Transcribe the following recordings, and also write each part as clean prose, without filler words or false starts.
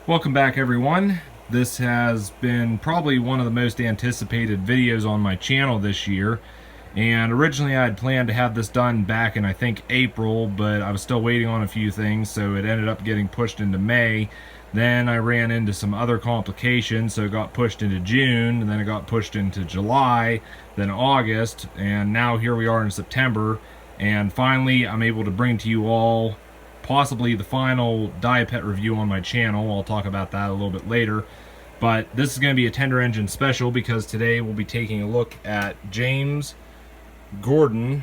Welcome back, everyone. This has been probably one of the most anticipated videos on my channel this year, and originally I had planned to have this done back in I think April, but I was still waiting on a few things, so it ended up getting pushed into May. Then I ran into some other complications, so it got pushed into June, and then it got pushed into July, then August, and now here we are in September, and finally I'm able to bring to you all possibly the final Diapet review on my channel. I'll talk about that a little bit later. But this is going to be a tender engine special because today we'll be taking a look at James, Gordon,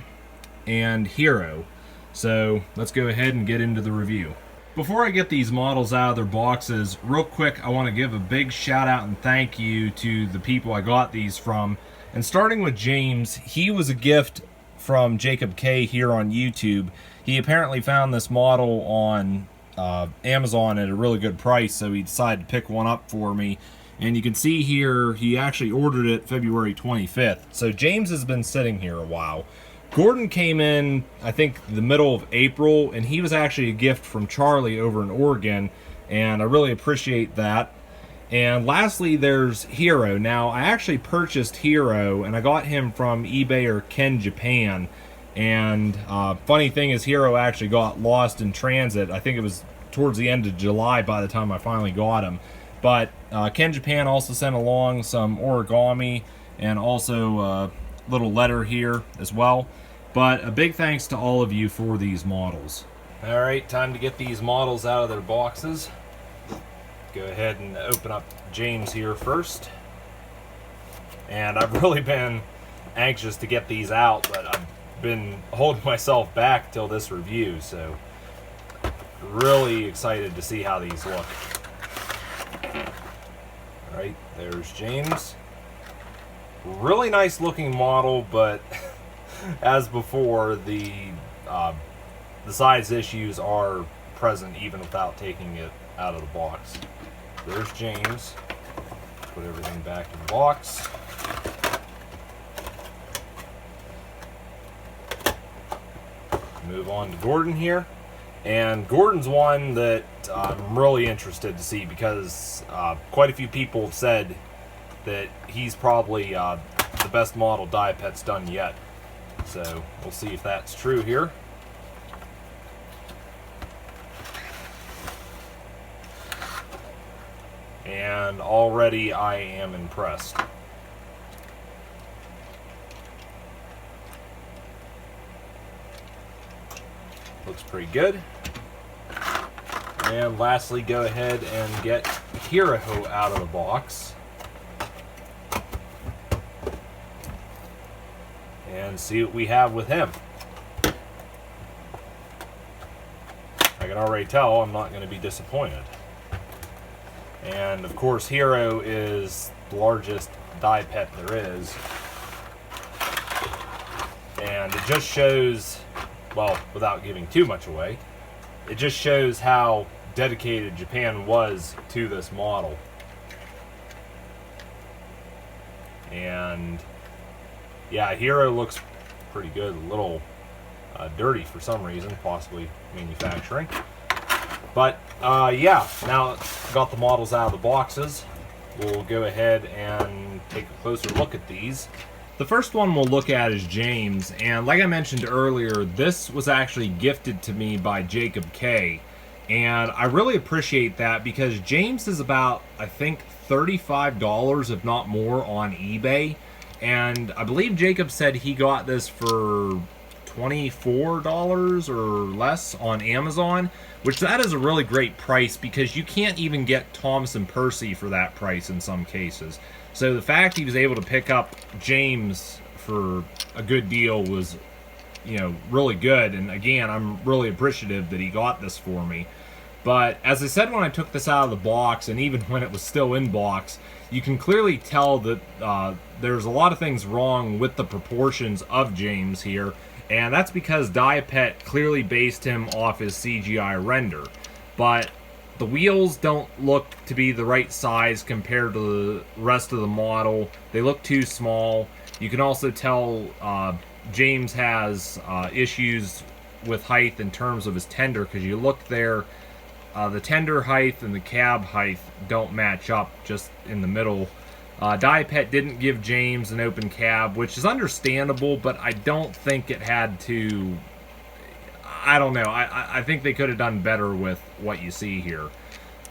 and Hiro. So let's go ahead and get into the review. Before I get these models out of their boxes, real quick, I want to give a big shout out and thank you to the people I got these from. And starting with James, he was a gift from Jacob K here on YouTube. He apparently found this model on Amazon at a really good price, so he decided to pick one up for me. And you can see here, he actually ordered it February 25th. So James has been sitting here a while. Gordon came in, I think, the middle of April, and he was actually a gift from Charlie over in Oregon, and I really appreciate that. And lastly, there's Hiro. Now, I actually purchased Hiro, and I got him from eBay or Ken.Japan. And funny thing is, Hiro actually got lost in transit. I think it was towards the end of July by the time I finally got him. But Ken.Japan also sent along some origami and also a little letter here as well. But a big thanks to all of you for these models. Alright, time to get these models out of their boxes. Go ahead and open up James here first. And I've really been anxious to get these out, but I've been holding myself back till this review, so really excited to see how these look. Alright, there's James. Really nice looking model, but as before, the size issues are present even without taking it out of the box. There's James. Put everything back in the box. Move on to Gordon here. And Gordon's one that I'm really interested to see because quite a few people have said that he's probably the best model Diapet's done yet. So we'll see if that's true here. And already I am impressed. Looks pretty good. And lastly, go ahead and get Hiro out of the box. And see what we have with him. I can already tell I'm not going to be disappointed. And of course, Hiro is the largest Diapet there is. And it just shows, well, without giving too much away, it just shows how dedicated Japan was to this model. And yeah, Hiro looks pretty good, a little dirty for some reason, possibly manufacturing. But yeah, now got the models out of the boxes, we'll go ahead and take a closer look at these. The first one we'll look at is James, and like I mentioned earlier, this was actually gifted to me by Jacob K. And I really appreciate that because James is about, I think, $35, if not more, on eBay. And I believe Jacob said he got this for $24 or less on Amazon, which that is a really great price because you can't even get Thomas & Percy for that price in some cases. So the fact he was able to pick up James for a good deal was, you know, really good. And again, I'm really appreciative that he got this for me. But as I said when I took this out of the box, and even when it was still in box, you can clearly tell that there's a lot of things wrong with the proportions of James here. And that's because Diapet clearly based him off his CGI render. But the wheels don't look to be the right size compared to the rest of the model. They look too small. You can also tell James has issues with height in terms of his tender, because you look there the tender height and the cab height don't match up just in the middle. Diapet didn't give James an open cab, which is understandable, but I don't think it had to. I don't know. I think they could have done better with what you see here.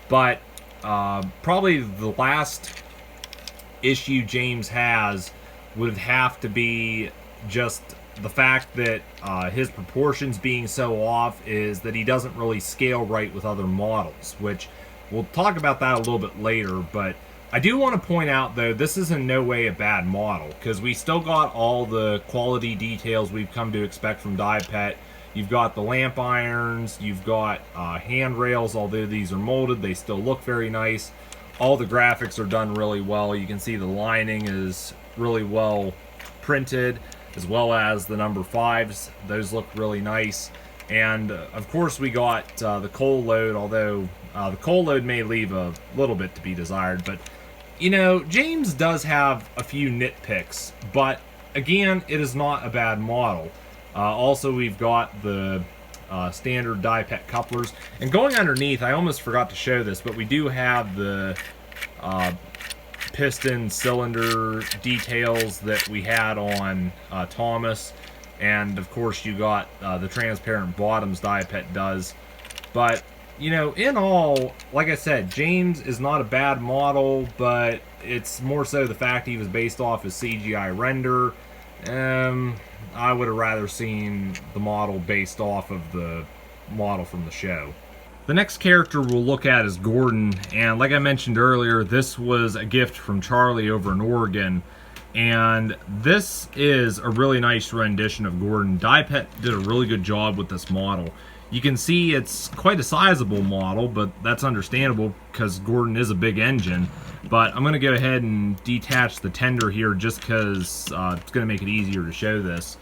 But probably the last issue James has would have to be just the fact that his proportions being so off is that he doesn't really scale right with other models, which we'll talk about that a little bit later. But I do want to point out, though, this is in no way a bad model, because we still got all the quality details we've come to expect from Diapet. You've got the lamp irons, you've got handrails. Although these are molded, they still look very nice. All the graphics are done really well. You can see the lining is really well printed, as well as the number 5s. Those look really nice. And of course we got the coal load, although the coal load may leave a little bit to be desired. But, you know, James does have a few nitpicks, but again, it is not a bad model. Also, we've got the standard Diapet couplers. And going underneath, I almost forgot to show this, but we do have the piston cylinder details that we had on Thomas. And, of course, you got the transparent bottoms Diapet does. But, you know, in all, like I said, James is not a bad model, but it's more so the fact he was based off his CGI render. I would have rather seen the model based off of the model from the show. The next character we'll look at is Gordon, and like I mentioned earlier, this was a gift from Charlie over in Oregon, and this is a really nice rendition of Gordon. Diapet did a really good job with this model. You can see it's quite a sizable model, but that's understandable because Gordon is a big engine. But I'm going to go ahead and detach the tender here just because it's going to make it easier to show this.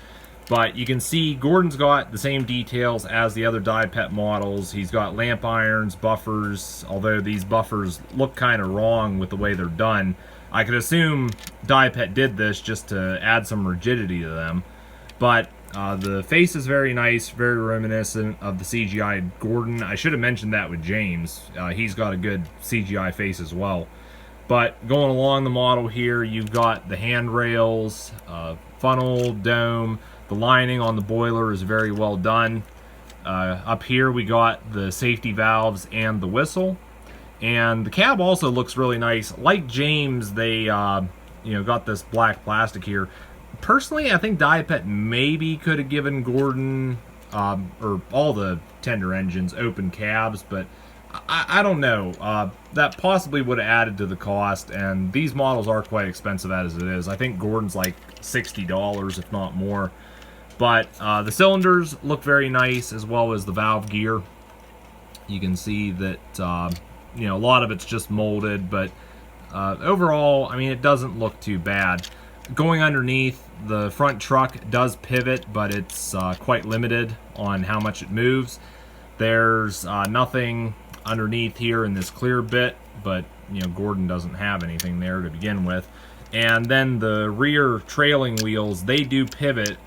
But you can see Gordon's got the same details as the other Diapet models. He's got lamp irons, buffers, although these buffers look kind of wrong with the way they're done. I could assume Diapet did this just to add some rigidity to them. But the face is very nice, very reminiscent of the CGI Gordon. I should have mentioned that with James. He's got a good CGI face as well. But going along the model here, you've got the handrails, funnel, dome. The lining on the boiler is very well done. Up here we got the safety valves and the whistle. And the cab also looks really nice. Like James, they got this black plastic here. Personally, I think Diapet maybe could have given Gordon, or all the tender engines, open cabs, but I don't know. That possibly would have added to the cost, and these models are quite expensive as it is. I think Gordon's like $60, if not more. But the cylinders look very nice, as well as the valve gear. You can see that, a lot of it's just molded, but overall, I mean, it doesn't look too bad. Going underneath, the front truck does pivot, but it's quite limited on how much it moves. There's nothing underneath here in this clear bit, but Gordon doesn't have anything there to begin with. And then the rear trailing wheels, they do pivot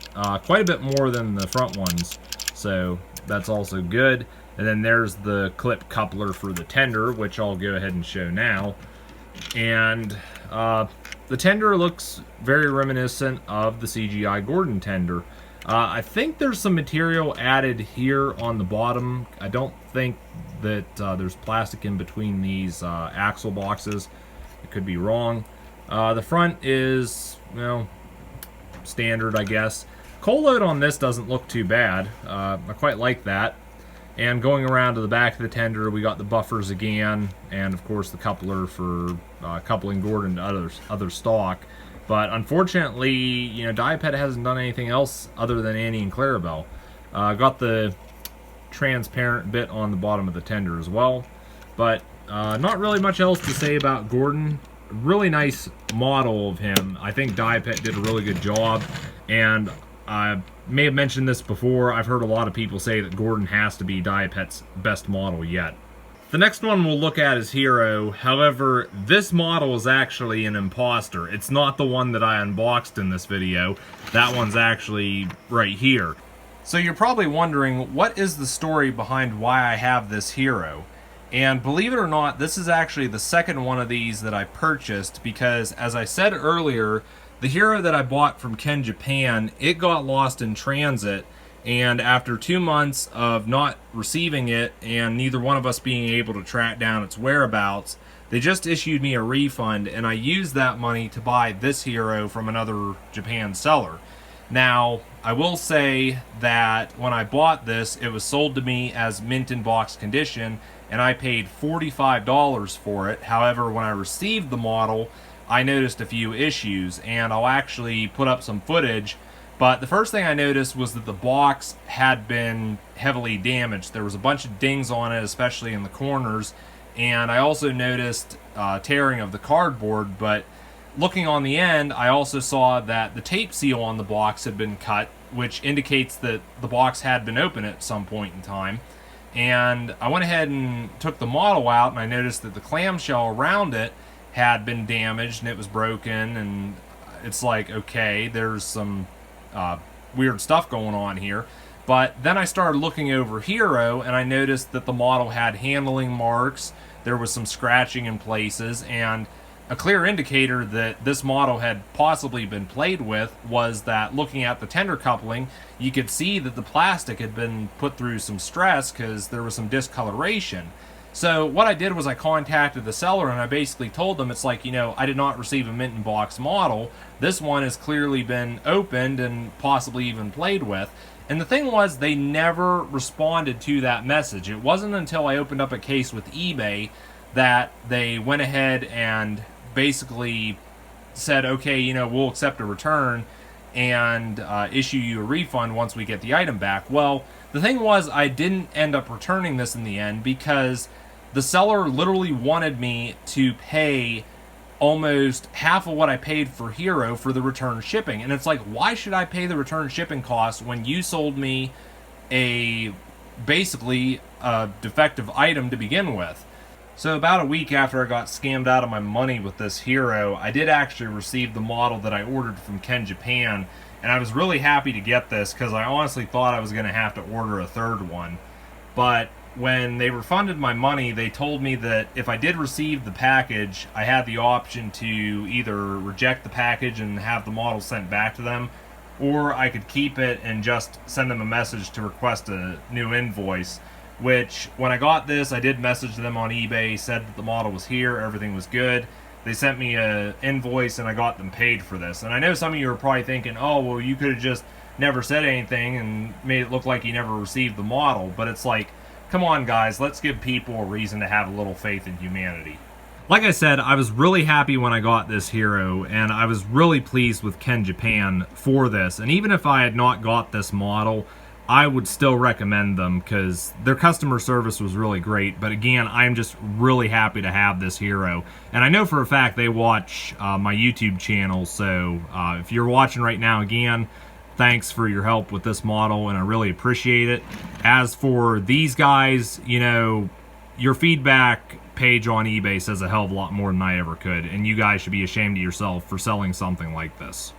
quite a bit more than the front ones, so that's also good. And then there's the clip coupler for the tender, which I'll go ahead and show now. And the tender looks very reminiscent of the CGI Gordon tender. I think there's some material added here on the bottom. I don't think that there's plastic in between these axle boxes. I could be wrong. The front is, standard, I guess. Coal load on this doesn't look too bad. I quite like that. And going around to the back of the tender, we got the buffers again, and of course the coupler for coupling Gordon to other stock. But unfortunately, Diapet hasn't done anything else other than Annie and Clarabelle. Got the transparent bit on the bottom of the tender as well. But not really much else to say about Gordon. Really nice model of him. I think Diapet did a really good job, and I may have mentioned this before. I've heard a lot of people say that Gordon has to be Diapet's best model yet. The next one we'll look at is Hiro. However, this model is actually an imposter. It's not the one that I unboxed in this video. That one's actually right here. So you're probably wondering, what is the story behind why I have this Hiro? And believe it or not, this is actually the second one of these that I purchased because, as I said earlier, the Hiro that I bought from ken.japan, it got lost in transit, and after 2 months of not receiving it and neither one of us being able to track down its whereabouts, they just issued me a refund, and I used that money to buy this Hiro from another Japan seller. Now, I will say that when I bought this, it was sold to me as mint in box condition, and I paid $45 for it. However, when I received the model, I noticed a few issues, and I'll actually put up some footage. But the first thing I noticed was that the box had been heavily damaged. There was a bunch of dings on it, especially in the corners, and I also noticed tearing of the cardboard. But looking on the end, I also saw that the tape seal on the box had been cut, which indicates that the box had been open at some point in time. And I went ahead and took the model out, and I noticed that the clamshell around it had been damaged and it was broken, and it's like, okay, there's some weird stuff going on here. But then I started looking over Hiro, and I noticed that the model had handling marks, there was some scratching in places, and a clear indicator that this model had possibly been played with was that looking at the tender coupling, you could see that the plastic had been put through some stress because there was some discoloration. So what I did was I contacted the seller, and I basically told them, it's like, I did not receive a mint in box model. This one has clearly been opened and possibly even played with. And the thing was, they never responded to that message. It wasn't until I opened up a case with eBay that they went ahead and basically said, okay, we'll accept a return and issue you a refund once we get the item back. Well, the thing was, I didn't end up returning this in the end because the seller literally wanted me to pay almost half of what I paid for Hiro for the return shipping. And it's like, why should I pay the return shipping costs when you sold me basically a defective item to begin with? So about a week after I got scammed out of my money with this Hiro, I did actually receive the model that I ordered from ken.japan, and I was really happy to get this because I honestly thought I was going to have to order a third one. But when they refunded my money, they told me that if I did receive the package, I had the option to either reject the package and have the model sent back to them, or I could keep it and just send them a message to request a new invoice. Which, when I got this, I did message them on eBay, said that the model was here, everything was good. They sent me an invoice, and I got them paid for this. And I know some of you are probably thinking, oh, well, you could have just never said anything and made it look like you never received the model. But it's like, come on, guys, let's give people a reason to have a little faith in humanity. Like I said, I was really happy when I got this Hiro, and I was really pleased with ken.japan for this. And even if I had not got this model, I would still recommend them because their customer service was really great. But again, I'm just really happy to have this Hiro. And I know for a fact they watch my YouTube channel, so if you're watching right now, again, thanks for your help with this model, and I really appreciate it. As for these guys, your feedback page on eBay says a hell of a lot more than I ever could, and you guys should be ashamed of yourself for selling something like this.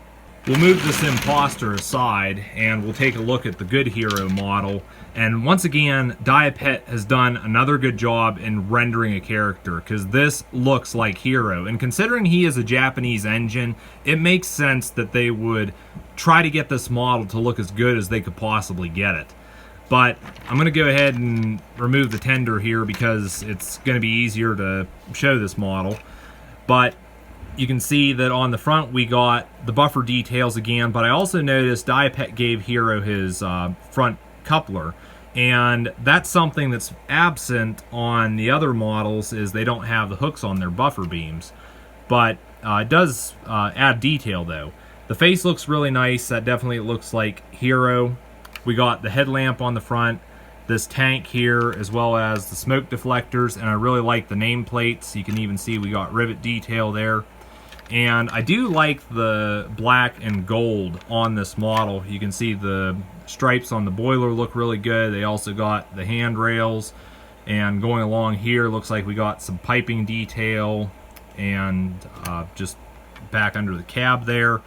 We'll move this imposter aside, and we'll take a look at the good Hiro model. And once again, Diapet has done another good job in rendering a character, because this looks like Hiro. And considering he is a Japanese engine, it makes sense that they would try to get this model to look as good as they could possibly get it. But I'm going to go ahead and remove the tender here because it's going to be easier to show this model. But you can see that on the front we got the buffer details again, but I also noticed Diapet gave Hiro his front coupler, and that's something that's absent on the other models, is they don't have the hooks on their buffer beams. But it does add detail though. The face looks really nice. That definitely looks like Hiro. We got the headlamp on the front, this tank here, as well as the smoke deflectors, and I really like the nameplates. You can even see we got rivet detail there. And I do like the black and gold on this model. You can see the stripes on the boiler look really good. They also got the handrails, and going along here looks like we got some piping detail and just back under the cab there.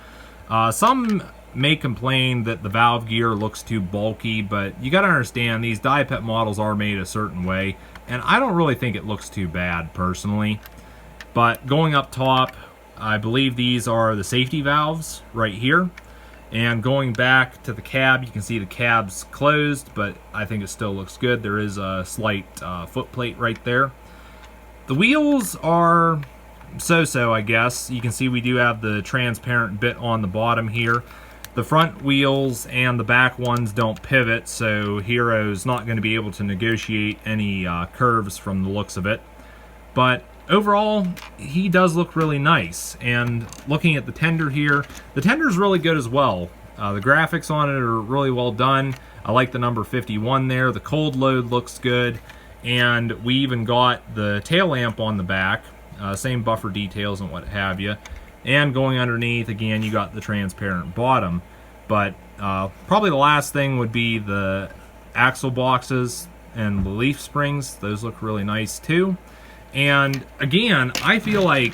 Some may complain that the valve gear looks too bulky, but you gotta understand these Diapet models are made a certain way. and I don't really think it looks too bad personally. But going up top, I believe these are the safety valves right here. And going back to the cab, you can see the cab's closed, but I think it still looks good. There is a slight foot plate right there. The wheels are so-so, I guess. You can see we do have the transparent bit on the bottom here. The front wheels and the back ones don't pivot, so Hiro's not going to be able to negotiate any curves from the looks of it. But overall, he does look really nice. And looking at the tender here, the tender is really good as well. The graphics on it are really well done. I like the number 51 there. The cold load looks good. And we even got the tail lamp on the back. Same buffer details and what have you. And going underneath, again, you got the transparent bottom. But probably the last thing would be the axle boxes and the leaf springs. Those look really nice too. And again, I feel like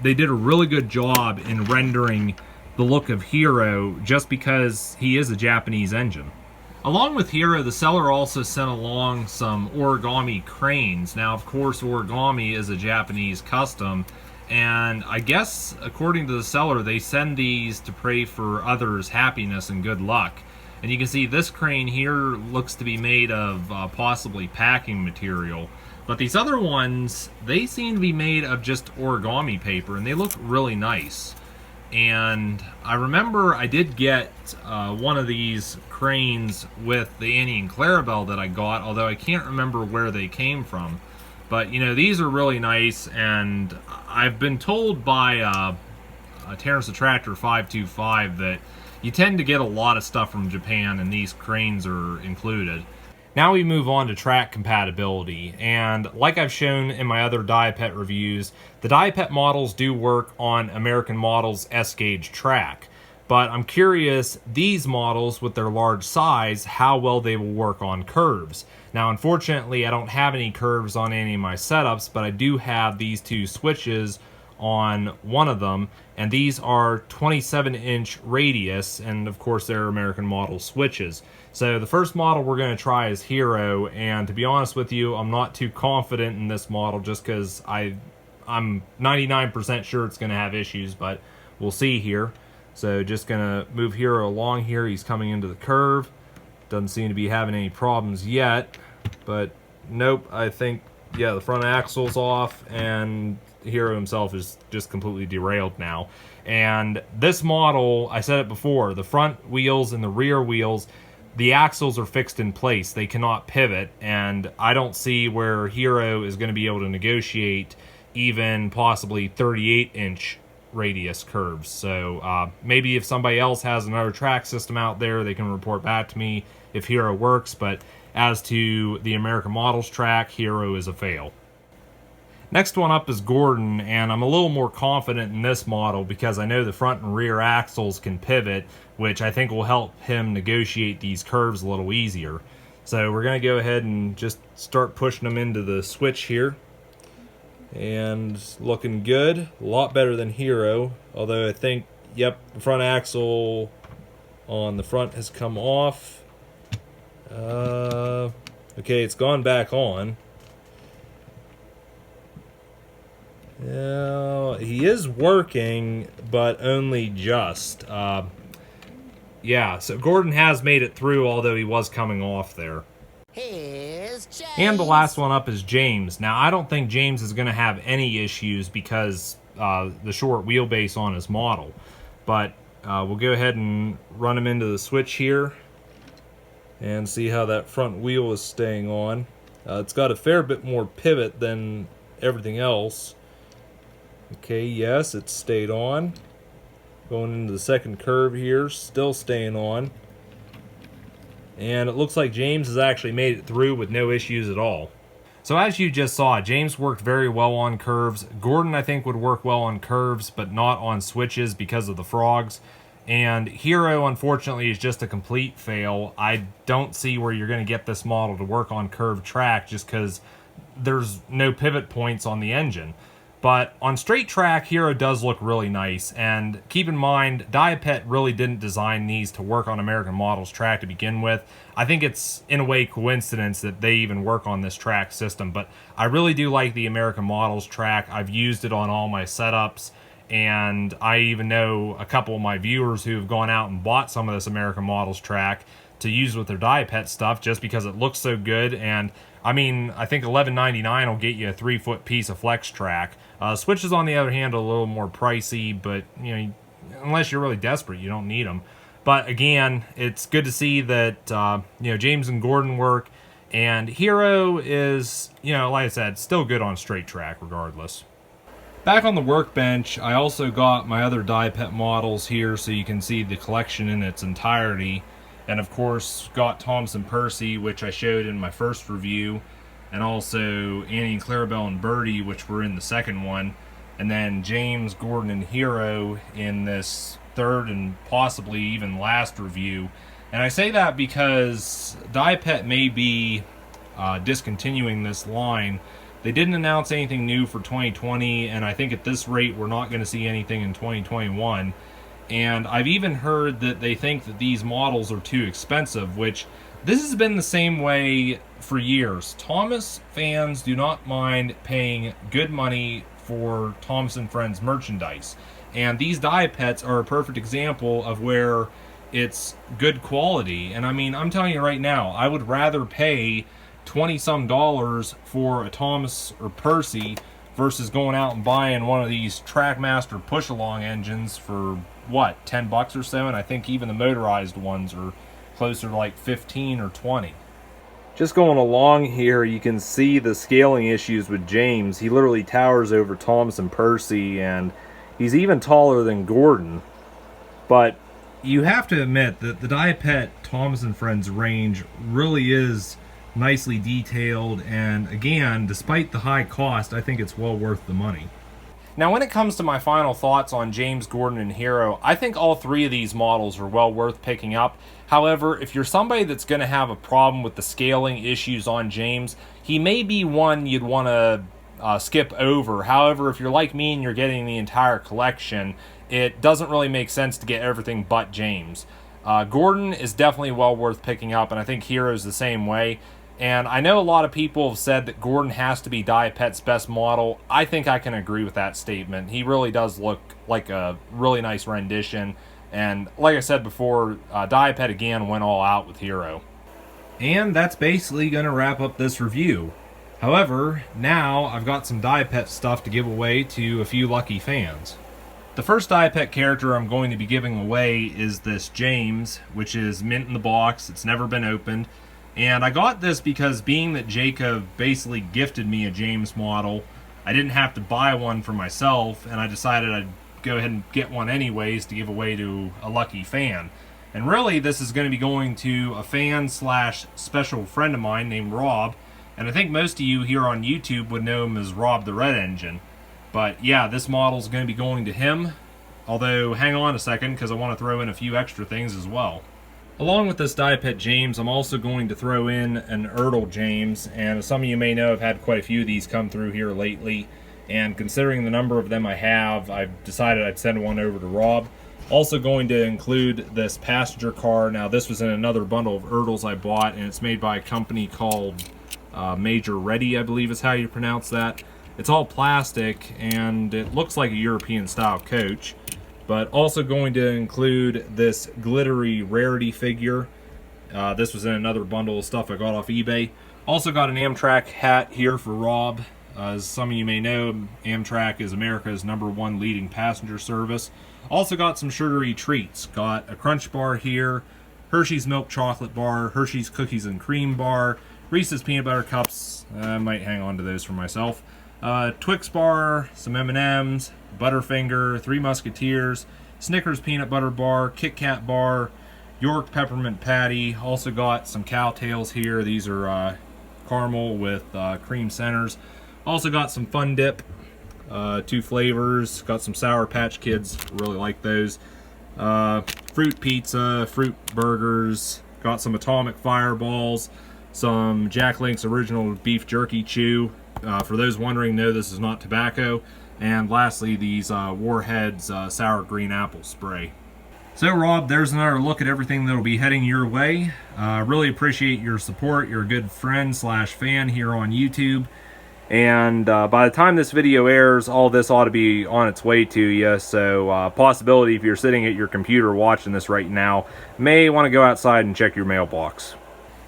they did a really good job in rendering the look of Hiro just because he is a Japanese engine. Along with Hiro, the seller also sent along some Origami Cranes. Now, of course, Origami is a Japanese custom, and I guess, according to the seller, they send these to pray for others' happiness and good luck. And you can see this crane here looks to be made of possibly packing material. But these other ones, they seem to be made of just origami paper, and they look really nice. And I remember I did get one of these cranes with the Annie and Clarabelle that I got, although I can't remember where they came from. But, you know, these are really nice, and I've been told by Terrence the Tractor 525 that you tend to get a lot of stuff from Japan, and these cranes are included. Now we move on to track compatibility, and like I've shown in my other Diapet reviews, the Diapet models do work on American Model's S-gauge track, but I'm curious, these models with their large size, how well they will work on curves. Now unfortunately I don't have any curves on any of my setups, but I do have these two switches on one of them, and these are 27-inch radius, and of course they're American Model switches. So the first model we're going to try is Hiro, and to be honest with you, I'm not too confident in this model just because I'm 99% sure it's going to have issues, but we'll see here. So just going to move Hiro along here. He's coming into the curve. Doesn't seem to be having any problems yet, but nope, I think, yeah, the front axle's off, and Hiro himself is just completely derailed now. And this model, I said it before, the front wheels and the rear wheels, the axles are fixed in place. They cannot pivot, and I don't see where Hiro is going to be able to negotiate even possibly 38-inch radius curves. So maybe if somebody else has another track system out there, they can report back to me if Hiro works, but as to the American Models track, Hiro is a fail. Next one up is Gordon, and I'm a little more confident in this model because I know the front and rear axles can pivot, which I think will help him negotiate these curves a little easier. So we're going to go ahead and just start pushing them into the switch here. And looking good, a lot better than Hiro, although I think, yep, the front axle on the front has come off. Okay, it's gone back on. He is working, but only just. Yeah, so Gordon has made it through, although he was coming off there. Here's James. And the last one up is James. Now, I don't think James is going to have any issues because the short wheelbase on his model. But we'll go ahead and run him into the switch here and see how that front wheel is staying on. It's got a fair bit more pivot than everything else. Okay, yes, it's stayed on. Going into the second curve here, still staying on. And it looks like James has actually made it through with no issues at all. So as you just saw, James worked very well on curves. Gordon, I think, would work well on curves, but not on switches because of the frogs. And Hiro, unfortunately, is just a complete fail. I don't see where you're going to get this model to work on curved track just because there's no pivot points on the engine. But on straight track, Hiro does look really nice. And keep in mind, Diapet really didn't design these to work on American Models track to begin with. I think it's, in a way, coincidence that they even work on this track system. But I really do like the American Models track. I've used it on all my setups. And I even know a couple of my viewers who have gone out and bought some of this American Models track to use with their Diapet stuff just because it looks so good. And I mean, I think $11.99 will get you a 3-foot piece of flex track. Switches, on the other hand, are a little more pricey, but you know, unless you're really desperate, you don't need them. But again, it's good to see that you know, James and Gordon work, and Hiro is, you know, like I said, still good on straight track regardless. Back on the workbench, I also got my other Diapet models here so you can see the collection in its entirety. And of course, got Thompson Percy, which I showed in my first review, and also Annie and Clarabelle and Birdie, which were in the second one, and then James, Gordon, and Hiro in this third and possibly even last review. And I say that because Diapet may be discontinuing this line. They didn't announce anything new for 2020, and I think at this rate we're not going to see anything in 2021. And I've even heard that they think that these models are too expensive, which this has been the same way for years. Thomas fans do not mind paying good money for Thomas & Friends merchandise. And these Diapets are a perfect example of where it's good quality. And I mean, I'm telling you right now, I would rather pay $20-some for a Thomas or Percy versus going out and buying one of these Trackmaster push-along engines for, what, 10 bucks or so? And I think even the motorized ones are closer to like 15 or 20. Just going along here, you can see the scaling issues with James. He literally towers over Thomas and Percy, and he's even taller than Gordon. But you have to admit that the Diapet Thomas & Friends range really is nicely detailed, and again, despite the high cost, I think it's well worth the money. Now, when it comes to my final thoughts on James, Gordon, and Hiro, I think all three of these models are well worth picking up. However, if you're somebody that's going to have a problem with the scaling issues on James, he may be one you'd want to skip over. However, if you're like me and you're getting the entire collection, it doesn't really make sense to get everything but James. Gordon is definitely well worth picking up, and I think Hiro's the same way. And I know a lot of people have said that Gordon has to be Diapet's best model. I think I can agree with that statement. He really does look like a really nice rendition. And like I said before, Diapet again went all out with Hiro. And that's basically going to wrap up this review. However, now I've got some Diapet stuff to give away to a few lucky fans. The first Diapet character I'm going to be giving away is this James, which is mint in the box. It's never been opened. And I got this because, being that Jacob basically gifted me a James model, I didn't have to buy one for myself, and I decided I'd go ahead and get one anyways to give away to a lucky fan. And really, this is going to be going to a fan slash special friend of mine named Rob, and I think most of you here on YouTube would know him as Rob the Red Engine. But yeah, this model is going to be going to him, although hang on a second because I want to throw in a few extra things as well. Along with this Diapet James, I'm also going to throw in an Ertl James, and as some of you may know, I've had quite a few of these come through here lately, and considering the number of them I have, I've decided I'd send one over to Rob. Also going to include this passenger car. Now, this was in another bundle of Ertls I bought, and it's made by a company called Major Ready, I believe is how you pronounce that. It's all plastic, and it looks like a European-style coach. But also going to include this glittery rarity figure. This was in another bundle of stuff I got off eBay. Also got an Amtrak hat here for Rob. As some of you may know, Amtrak is America's #1 leading passenger service. Also got some sugary treats. Got a Crunch Bar here, Hershey's Milk Chocolate Bar, Hershey's Cookies and Cream Bar, Reese's Peanut Butter Cups. I might hang on to those for myself. Twix Bar, some M&Ms, Butterfinger, Three Musketeers, Snickers Peanut Butter Bar, Kit Kat Bar, York Peppermint Patty. Also got some Cowtails here. These are caramel with cream centers. Also got some Fun Dip, 2 flavors. Got some Sour Patch Kids, really like those. Fruit Pizza, Fruit Burgers. Got some Atomic Fireballs, some Jack Link's Original Beef Jerky Chew. For those wondering, no, this is not tobacco. And lastly, these Warheads Sour Green Apple Spray. So Rob, there's another look at everything that'll be heading your way. Really appreciate your support. You're a good friend / fan here on YouTube. And by the time this video airs, all this ought to be on its way to you. So possibility, if you're sitting at your computer watching this right now, may want to go outside and check your mailbox.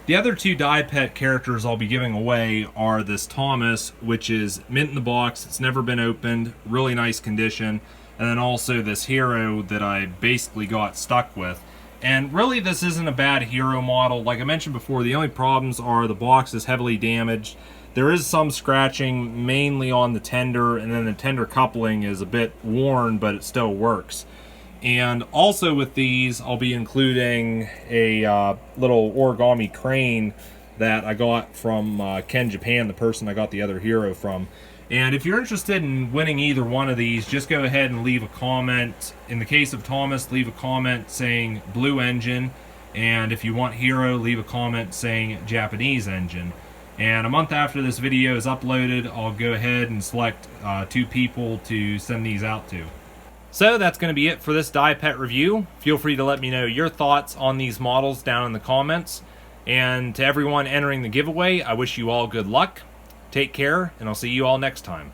The other two Diapet characters I'll be giving away are this Thomas, which is mint in the box. It's never been opened. Really nice condition. And then also this Hiro that I basically got stuck with. And really this isn't a bad Hiro model. Like I mentioned before, the only problems are the box is heavily damaged. There is some scratching, mainly on the tender, and then the tender coupling is a bit worn, but it still works. And also with these, I'll be including a little Origami Crane that I got from ken.japan, the person I got the other Hiro from. And if you're interested in winning either one of these, just go ahead and leave a comment. In the case of Thomas, leave a comment saying blue engine. And if you want Hiro, leave a comment saying Japanese engine. And a month after this video is uploaded, I'll go ahead and select 2 people to send these out to. So that's going to be it for this Diapet review. Feel free to let me know your thoughts on these models down in the comments. And to everyone entering the giveaway, I wish you all good luck. Take care, and I'll see you all next time.